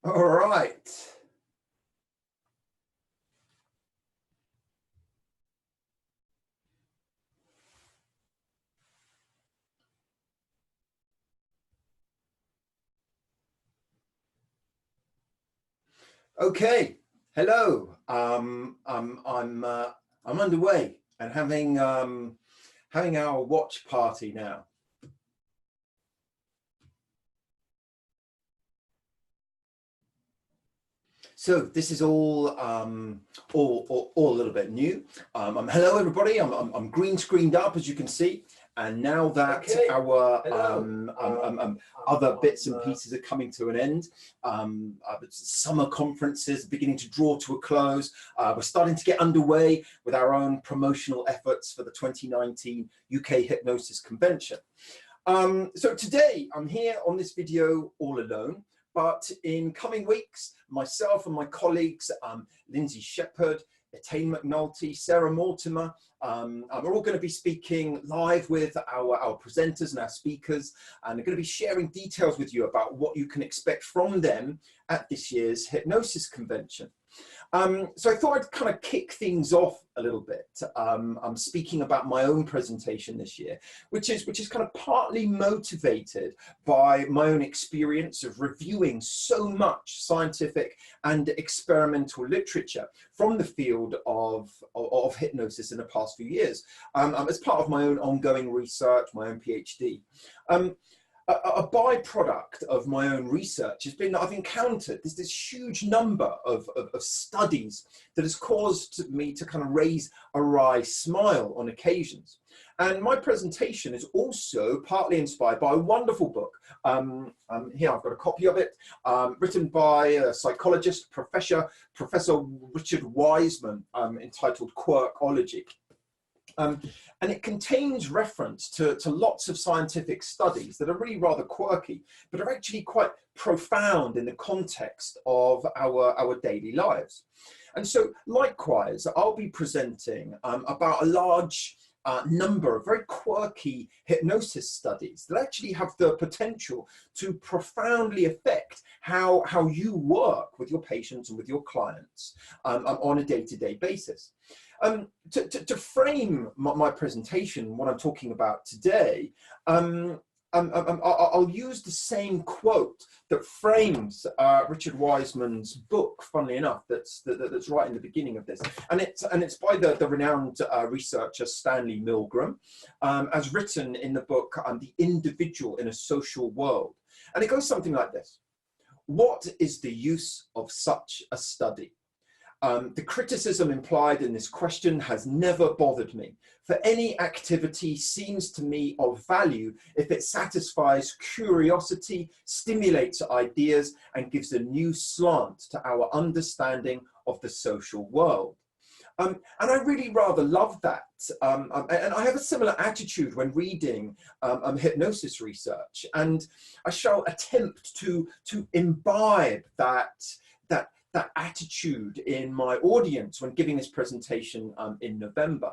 All right. Okay. Hello. I'm underway and having our watch party now. So this is all a little bit new. Hello everybody. I'm green screened up, as you can see, and now that our other bits and pieces are coming to an end, summer conferences are beginning to draw to a close. We're starting to get underway with our own promotional efforts for the 2019 UK Hypnosis Convention. So today I'm here on this video all alone. But in coming weeks, myself and my colleagues, Lindsay Shepherd, Etienne McNulty, Sarah Mortimer, we're all going to be speaking live with our presenters and our speakers, and they're going to be sharing details with you about what you can expect from them at this year's Hypnosis Convention. So I thought I'd kind of kick things off a little bit. I'm speaking about my own presentation this year, which is kind of partly motivated by my own experience of reviewing so much scientific and experimental literature from the field of hypnosis in the past few years, as part of my own ongoing research, my own PhD. A byproduct of my own research has been that I've encountered this huge number of studies that has caused me to kind of raise a wry smile on occasions. And my presentation is also partly inspired by a wonderful book. Here I've got a copy of it, written by a psychologist, Professor Richard Wiseman, entitled Quirkology. And it contains reference to lots of scientific studies that are really rather quirky, but are actually quite profound in the context of our daily lives. And so likewise, I'll be presenting about a large number of very quirky hypnosis studies that actually have the potential to profoundly affect how you work with your patients and with your clients on a day-to-day basis. To frame my presentation, what I'm talking about today, I'll use the same quote that frames Richard Wiseman's book, funnily enough, that's right in the beginning of this. And it's by the renowned researcher Stanley Milgram, as written in the book, The Individual in a Social World. And it goes something like this. What is the use of such a study? The criticism implied in this question has never bothered me, for any activity seems to me of value if it satisfies curiosity, stimulates ideas, and gives a new slant to our understanding of the social world. And I really rather love that. And I have a similar attitude when reading hypnosis research, and I shall attempt to imbibe that attitude in my audience when giving this presentation in November.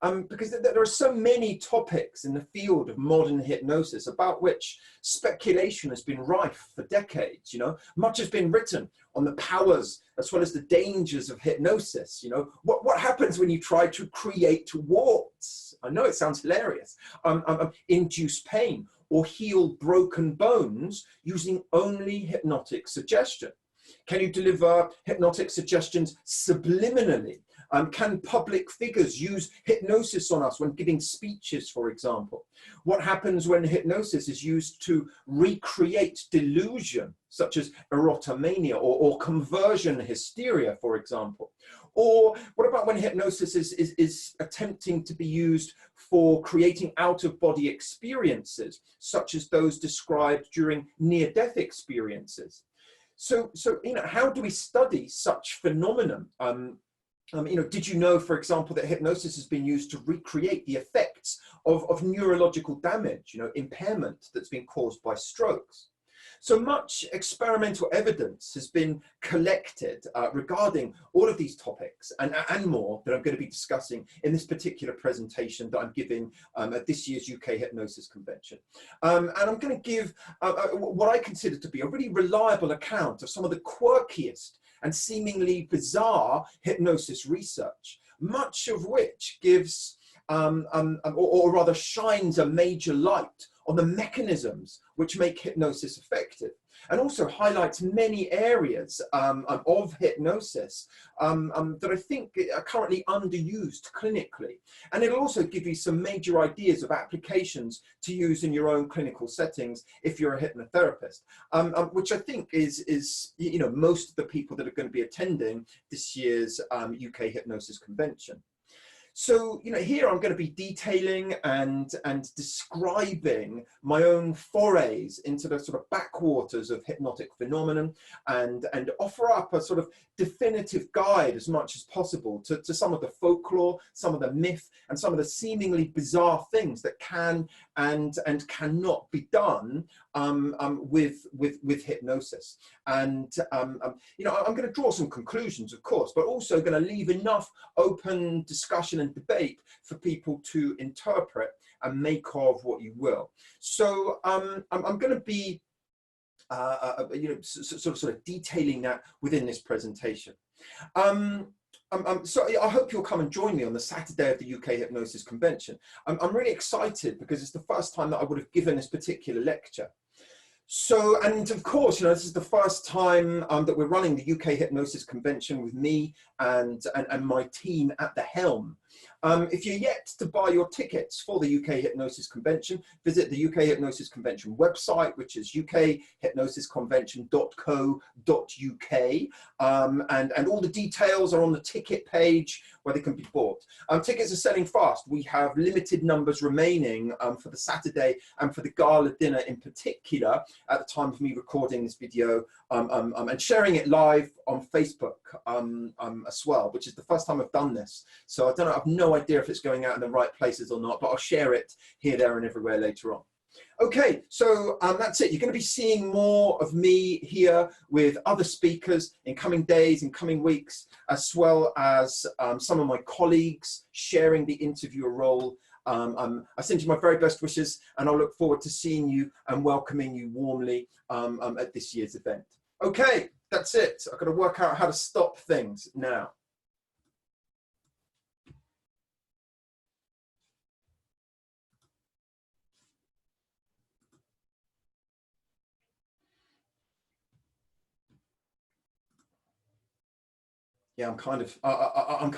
Because there are so many topics in the field of modern hypnosis about which speculation has been rife for decades. You know, much has been written on the powers as well as the dangers of hypnosis. You know, what happens when you try to create warts? I know it sounds hilarious. Induce pain or heal broken bones using only hypnotic suggestion. Can you deliver hypnotic suggestions subliminally? Can public figures use hypnosis on us when giving speeches, for example? What happens when hypnosis is used to recreate delusion, such as erotomania or conversion hysteria, for example? Or what about when hypnosis is attempting to be used for creating out-of-body experiences, such as those described during near-death experiences? So, you know, how do we study such phenomenon? You know, did you know, for example, that hypnosis has been used to recreate the effects of neurological damage, you know, impairment that's been caused by strokes? So much experimental evidence has been collected regarding all of these topics and more that I'm going to be discussing in this particular presentation that I'm giving at this year's UK Hypnosis Convention. And I'm going to give what I consider to be a really reliable account of some of the quirkiest and seemingly bizarre hypnosis research, much of which gives or rather shines a major light on the mechanisms which make hypnosis effective, and also highlights many areas of hypnosis that I think are currently underused clinically. And it'll also give you some major ideas of applications to use in your own clinical settings if you're a hypnotherapist, which I think is most of the people that are going to be attending this year's UK Hypnosis Convention. So, here I'm going to be detailing and describing my own forays into the sort of backwaters of hypnotic phenomenon, and offer up a sort of definitive guide as much as possible to some of the folklore, some of the myth, and some of the seemingly bizarre things that can and cannot be done with hypnosis. And I'm going to draw some conclusions, of course, but also going to leave enough open discussion and debate for people to interpret and make of what you will. So I'm going to be sort of detailing that within this presentation. So I hope you'll come and join me on the Saturday of the UK Hypnosis Convention. I'm really excited because it's the first time that I would have given this particular lecture. So, and of course, this is the first time that we're running the UK Hypnosis Convention with me and my team at the helm. If you're yet to buy your tickets for the UK Hypnosis Convention, visit the UK Hypnosis Convention website, which is ukhypnosisconvention.co.uk, and all the details are on the ticket page where they can be bought. Tickets are selling fast. We have limited numbers remaining for the Saturday and for the gala dinner in particular at the time of me recording this video and sharing it live on Facebook as well, which is the first time I've done this. So I don't know, I've no idea if it's going out in the right places or not, but I'll share it here, there and everywhere later on. Okay, so that's it. You're going to be seeing more of me here with other speakers in coming days, in coming weeks, as well as some of my colleagues sharing the interviewer role. I send you my very best wishes, and I'll look forward to seeing you and welcoming you warmly at this year's event. Okay, that's it. I've got to work out how to stop things now. Yeah, I'm kind of